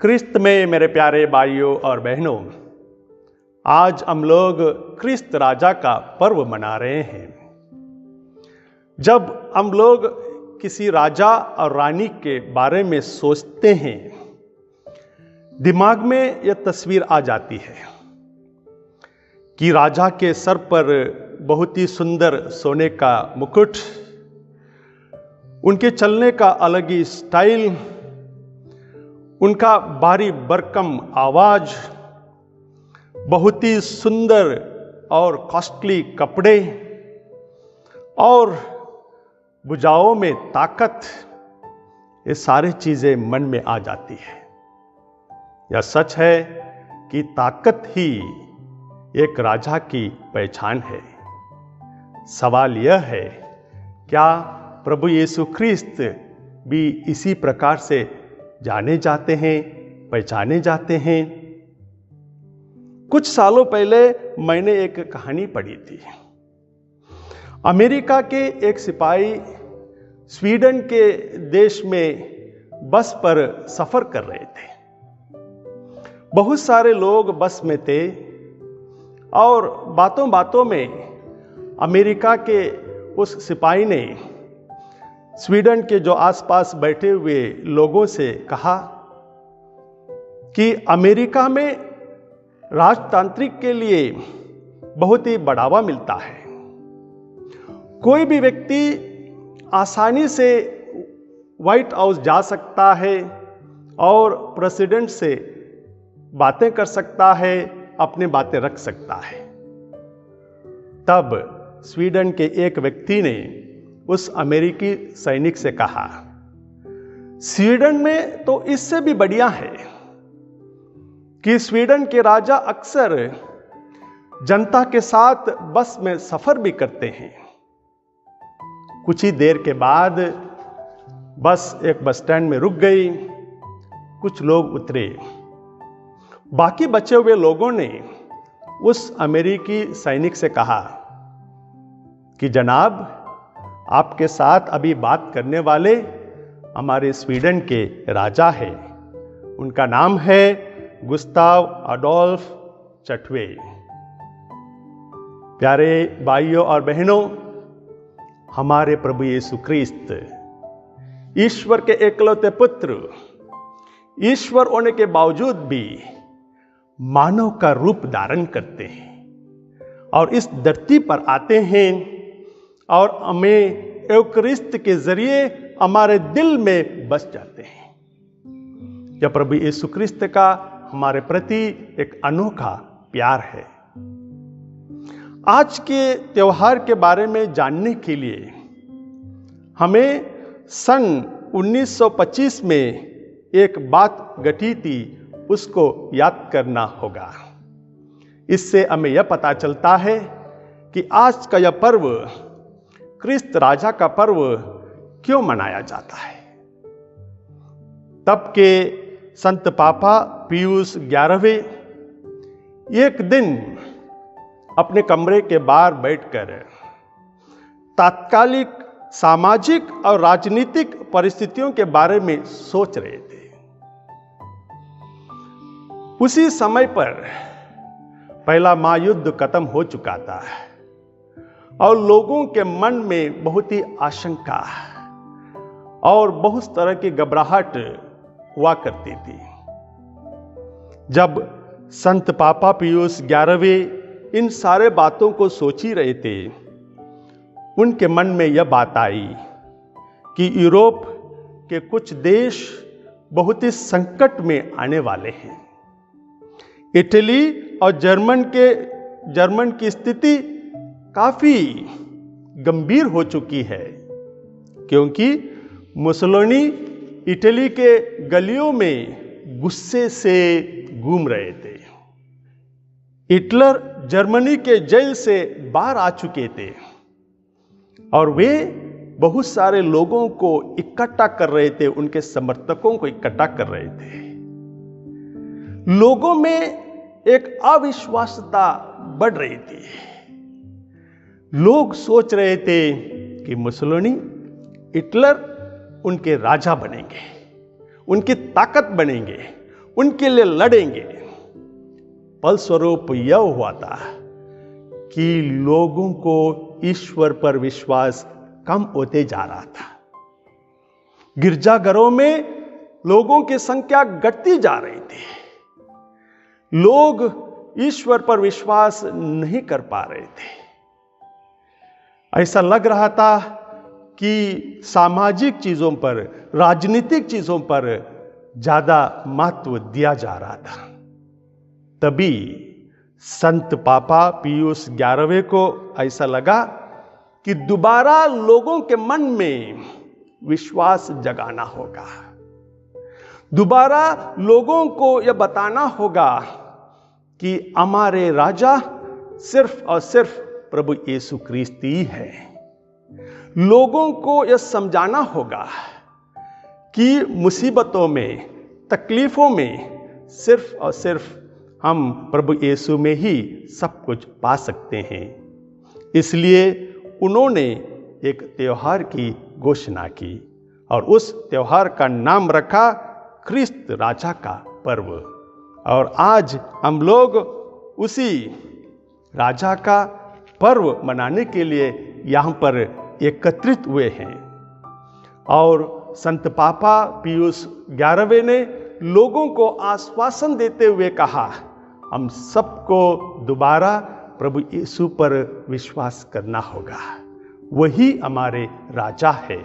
क्रिस्त में मेरे प्यारे भाइयों और बहनों, आज हम लोग क्रिस्त राजा का पर्व मना रहे हैं। जब हम लोग किसी राजा और रानी के बारे में सोचते हैं, दिमाग में यह तस्वीर आ जाती है कि राजा के सर पर बहुत ही सुंदर सोने का मुकुट, उनके चलने का अलग ही स्टाइल, उनका भारी भरकम आवाज, बहुत ही सुंदर और कॉस्टली कपड़े और भुजाओं में ताकत, ये सारी चीजें मन में आ जाती है। यह सच है कि ताकत ही एक राजा की पहचान है। सवाल यह है, क्या प्रभु यीशु ख्रिस्त भी इसी प्रकार से जाने जाते हैं, पहचाने जाते हैं? कुछ सालों पहले मैंने एक कहानी पढ़ी थी। अमेरिका के एक सिपाही स्वीडन के देश में बस पर सफर कर रहे थे। बहुत सारे लोग बस में थे और बातों बातों में अमेरिका के उस सिपाही ने स्वीडन के जो आसपास बैठे हुए लोगों से कहा कि अमेरिका में राजतांत्रिक के लिए बहुत ही बढ़ावा मिलता है। कोई भी व्यक्ति आसानी से व्हाइट हाउस जा सकता है और प्रेसिडेंट से बातें कर सकता है, अपनी बातें रख सकता है। तब स्वीडन के एक व्यक्ति ने उस अमेरिकी सैनिक से कहा, स्वीडन में तो इससे भी बढ़िया है कि स्वीडन के राजा अक्सर जनता के साथ बस में सफर भी करते हैं। कुछ ही देर के बाद बस एक बस स्टैंड में रुक गई। कुछ लोग उतरे। बाकी बचे हुए लोगों ने उस अमेरिकी सैनिक से कहा कि जनाब, आपके साथ अभी बात करने वाले हमारे स्वीडन के राजा हैं। उनका नाम है गुस्ताव अडोल्फ चटवे। प्यारे भाइयों और बहनों, हमारे प्रभु यीशु ख्रिस्त ईश्वर के एकलौते पुत्र, ईश्वर होने के बावजूद भी मानव का रूप धारण करते हैं और इस धरती पर आते हैं और हमें यूकरिस्त के जरिए हमारे दिल में बस जाते हैं। यह प्रभु यीशु ख्रिस्त का हमारे प्रति एक अनोखा प्यार है। आज के त्योहार के बारे में जानने के लिए हमें सन 1925 में एक बात घटी थी, उसको याद करना होगा। इससे हमें यह पता चलता है कि आज का यह पर्व, क्रिस्त राजा का पर्व, क्यों मनाया जाता है। तब के संत पापा पियूस 11वें एक दिन अपने कमरे के बाहर बैठकर तात्कालिक सामाजिक और राजनीतिक परिस्थितियों के बारे में सोच रहे थे। उसी समय पर पहला महायुद्ध खत्म हो चुका था और लोगों के मन में बहुत ही आशंका और बहुत तरह की घबराहट हुआ करती थी। जब संत पापा पियूस 11वें इन सारे बातों को सोच ही रहे थे, उनके मन में यह बात आई कि यूरोप के कुछ देश बहुत ही संकट में आने वाले हैं। इटली और जर्मन की स्थिति काफी गंभीर हो चुकी है, क्योंकि मुसोलिनी इटली के गलियों में गुस्से से घूम रहे थे। हिटलर जर्मनी के जेल से बाहर आ चुके थे और वे बहुत सारे लोगों को इकट्ठा कर रहे थे, उनके समर्थकों को इकट्ठा कर रहे थे। लोगों में एक अविश्वासता बढ़ रही थी। लोग सोच रहे थे कि मुसोलिनी, हिटलर उनके राजा बनेंगे, उनकी ताकत बनेंगे, उनके लिए लड़ेंगे। फलस्वरूप यह हुआ था कि लोगों को ईश्वर पर विश्वास कम होते जा रहा था। गिरजाघरों में लोगों की संख्या घटती जा रही थी। लोग ईश्वर पर विश्वास नहीं कर पा रहे थे। ऐसा लग रहा था कि सामाजिक चीजों पर, राजनीतिक चीजों पर ज्यादा महत्व दिया जा रहा था। तभी संत पापा पियूस 11वें को ऐसा लगा कि दोबारा लोगों के मन में विश्वास जगाना होगा। दोबारा लोगों को यह बताना होगा कि हमारे राजा सिर्फ और सिर्फ प्रभु यीशु ख्रीस्त ही है। लोगों को यह समझाना होगा कि मुसीबतों में, तकलीफों में सिर्फ और सिर्फ हम प्रभु यीशु में ही सब कुछ पा सकते हैं। इसलिए उन्होंने एक त्योहार की घोषणा की और उस त्योहार का नाम रखा ख्रीस्त राजा का पर्व। और आज हम लोग उसी राजा का पर्व मनाने के लिए यहाँ पर एकत्रित हुए हैं। और संत पापा पियूस 11वें ने लोगों को आश्वासन देते हुए कहा, हम सबको दोबारा प्रभु यीशु पर विश्वास करना होगा, वही हमारे राजा है।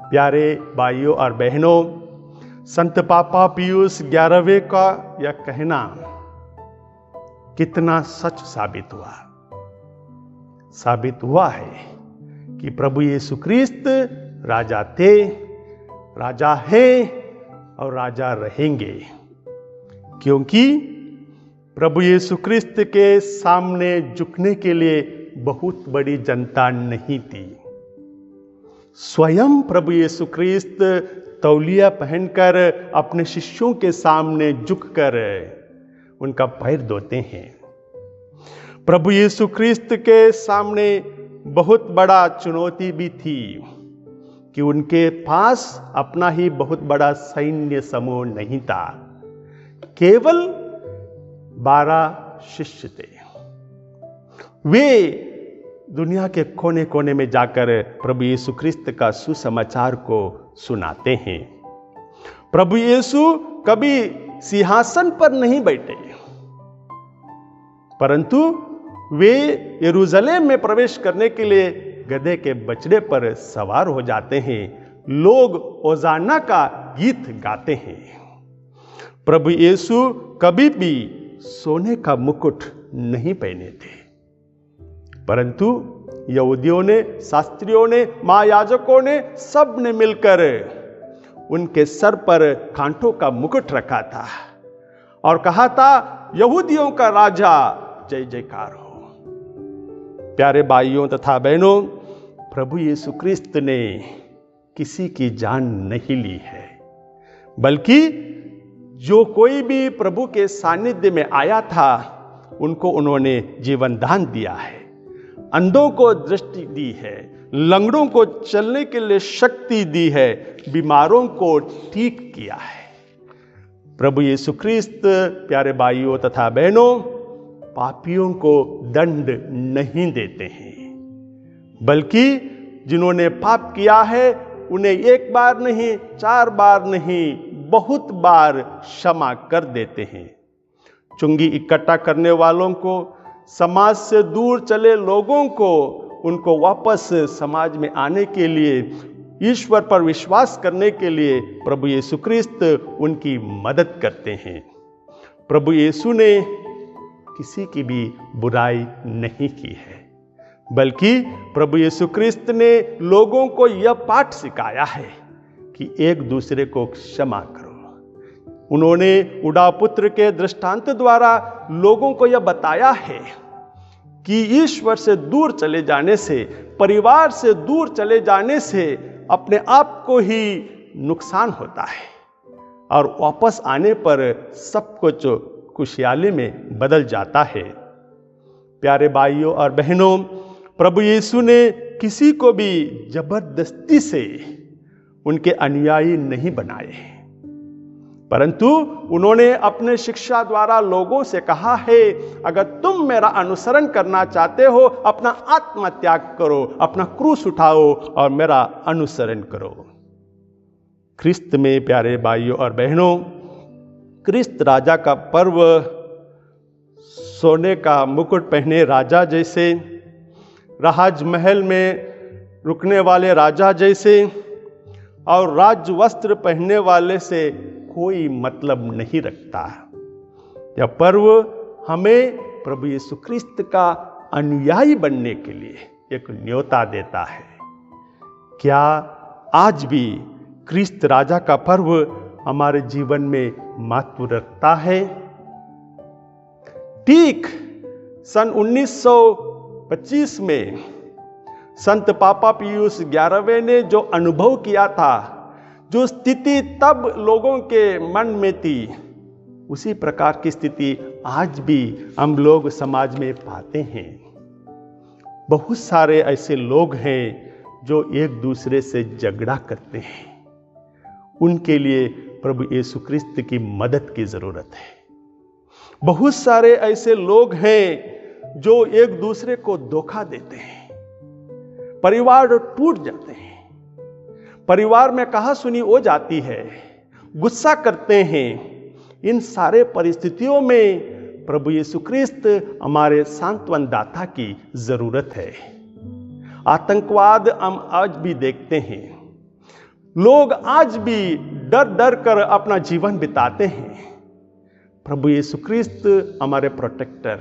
प्यारे भाइयों और बहनों, संत पापा पियूस 11वें का यह कहना कितना सच साबित हुआ है कि प्रभु यीशु ख्रीस्त राजा थे, राजा हैं और राजा रहेंगे। क्योंकि प्रभु यीशु ख्रीस्त के सामने झुकने के लिए बहुत बड़ी जनता नहीं थी। स्वयं प्रभु यीशु ख्रीस्त तौलिया पहनकर अपने शिष्यों के सामने झुककर उनका पैर धोते हैं। प्रभु यीशु ख्रीस्त के सामने बहुत बड़ा चुनौती भी थी कि उनके पास अपना ही बहुत बड़ा सैन्य समूह नहीं था। केवल 12 शिष्य थे। वे दुनिया के कोने कोने में जाकर प्रभु यीशु ख्रीस्त का सुसमाचार को सुनाते हैं। प्रभु यीशु कभी सिंहासन पर नहीं बैठे, परंतु वे यरूशलेम में प्रवेश करने के लिए गधे के बछड़े पर सवार हो जाते हैं। लोग होशाना का गीत गाते हैं। प्रभु यीशु कभी भी सोने का मुकुट नहीं पहने थे, परंतु यहूदियों ने, शास्त्रियों ने, महायाजकों ने, सब ने मिलकर उनके सर पर कांटों का मुकुट रखा था और कहा था, यहूदियों का राजा जय जयकार हो। प्यारे भाइयों तथा बहनों, प्रभु यीशु ख्रीस्त ने किसी की जान नहीं ली है, बल्कि जो कोई भी प्रभु के सानिध्य में आया था उनको उन्होंने जीवन दान दिया है, अंधों को दृष्टि दी है, लंगड़ों को चलने के लिए शक्ति दी है, बीमारों को ठीक किया है। प्रभु यीशु ख्रीस्त, प्यारे भाइयों तथा बहनों, पापियों को दंड नहीं देते हैं, बल्कि जिन्होंने पाप किया है उन्हें एक बार नहीं, 4 बार नहीं, बहुत बार क्षमा कर देते हैं। चुंगी इकट्ठा करने वालों को, समाज से दूर चले लोगों को, उनको वापस समाज में आने के लिए, ईश्वर पर विश्वास करने के लिए प्रभु यीशु ख्रीस्त उनकी मदद करते हैं। प्रभु यीशु ने किसी की भी बुराई नहीं की है, बल्कि प्रभु यीशु ख्रीस्त ने लोगों को यह पाठ सिखाया है कि एक दूसरे को क्षमा करो। उन्होंने उड़ापुत्र के दृष्टांत द्वारा लोगों को यह बताया है कि ईश्वर से दूर चले जाने से, परिवार से दूर चले जाने से अपने आप को ही नुकसान होता है और वापस आने पर सब कुछ खुशहाली में बदल जाता है। प्यारे भाइयों और बहनों, प्रभु यीशु ने किसी को भी जबरदस्ती से उनके अनुयायी नहीं बनाए, परंतु उन्होंने अपने शिक्षा द्वारा लोगों से कहा है, अगर तुम मेरा अनुसरण करना चाहते हो, अपना आत्मत्याग करो, अपना क्रूस उठाओ और मेरा अनुसरण करो। ख्रिस्त में प्यारे भाइयों और बहनों, ख्रिस्त राजा का पर्व सोने का मुकुट पहने राजा जैसे, राजमहल में रुकने वाले राजा जैसे और राज वस्त्र पहनने वाले से कोई मतलब नहीं रखता। यह पर्व हमें प्रभु यीशु ख्रिस्त का अनुयायी बनने के लिए एक न्योता देता है। क्या आज भी ख्रिस्त राजा का पर्व हमारे जीवन में महत्व रखता है? ठीक सन 1925 में संत पापा पियूस 11वें ने जो अनुभव किया था, जो स्थिति तब लोगों के मन में थी, उसी प्रकार की स्थिति आज भी हम लोग समाज में पाते हैं। बहुत सारे ऐसे लोग हैं जो एक दूसरे से झगड़ा करते हैं। उनके लिए प्रभु यीशु ख्रिस्त की मदद की जरूरत है। बहुत सारे ऐसे लोग हैं जो एक दूसरे को धोखा देते हैं, परिवार टूट जाते हैं, परिवार में कहासुनी हो जाती है, गुस्सा करते हैं। इन सारे परिस्थितियों में प्रभु यीशु ख्रिस्त हमारे सांत्वन दाता की जरूरत है। आतंकवाद हम आज भी देखते हैं, लोग आज भी डर डर कर अपना जीवन बिताते हैं। प्रभु यीशु ख्रिस्त हमारे प्रोटेक्टर,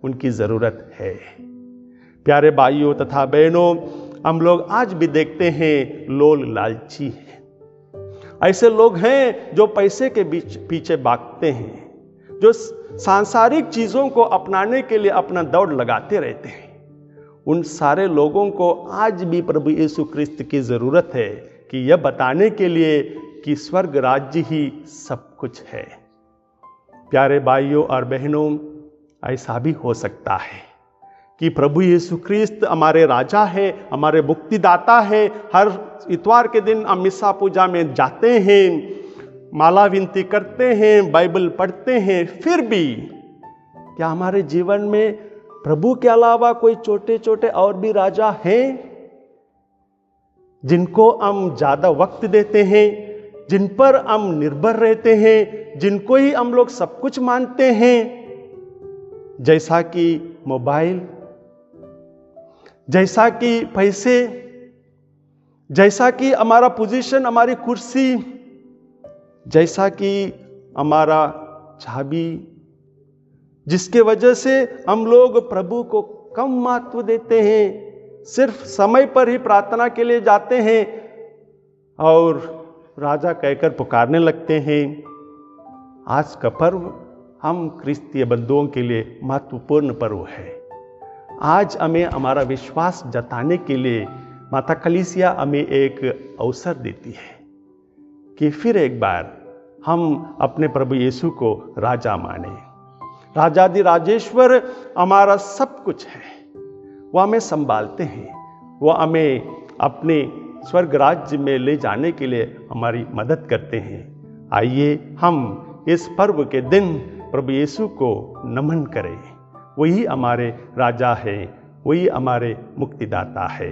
उनकी जरूरत है। प्यारे भाइयों तथा बहनों, हम लोग आज भी देखते हैं लोग लालची हैं। ऐसे लोग हैं जो पैसे के पीछे भागते हैं, जो सांसारिक चीजों को अपनाने के लिए अपना दौड़ लगाते रहते हैं। उन सारे लोगों को आज भी प्रभु यीशु ख्रिस्त की जरूरत है कि यह बताने के लिए कि स्वर्ग राज्य ही सब कुछ है। प्यारे भाइयों और बहनों, ऐसा भी हो सकता है कि प्रभु यीशु ख्रिस्त हमारे राजा है, हमारे मुक्तिदाता है। हर इतवार के दिन हम मिसा पूजा में जाते हैं, माला विनती करते हैं, बाइबल पढ़ते हैं, फिर भी क्या हमारे जीवन में प्रभु के अलावा कोई छोटे छोटे और भी राजा हैं जिनको हम ज्यादा वक्त देते हैं, जिन पर हम निर्भर रहते हैं, जिनको ही हम लोग सब कुछ मानते हैं? जैसा कि मोबाइल, जैसा कि पैसे, जैसा कि हमारा पोजीशन, हमारी कुर्सी, जैसा कि हमारा चाबी, जिसके वजह से हम लोग प्रभु को कम महत्व देते हैं, सिर्फ समय पर ही प्रार्थना के लिए जाते हैं और राजा कहकर पुकारने लगते हैं। आज का पर्व हम क्रिस्तीय बंधुओं के लिए महत्वपूर्ण पर्व है। आज हमें हमारा विश्वास जताने के लिए माता कलीसिया हमें एक अवसर देती है कि फिर एक बार हम अपने प्रभु यीशु को राजा माने। राजाधि राजेश्वर हमारा सब कुछ है, वो हमें संभालते हैं, वो हमें अपने स्वर्ग राज्य में ले जाने के लिए हमारी मदद करते हैं। आइए हम इस पर्व के दिन प्रभु यीशु को नमन करें। वही हमारे राजा है, वही हमारे मुक्तिदाता है।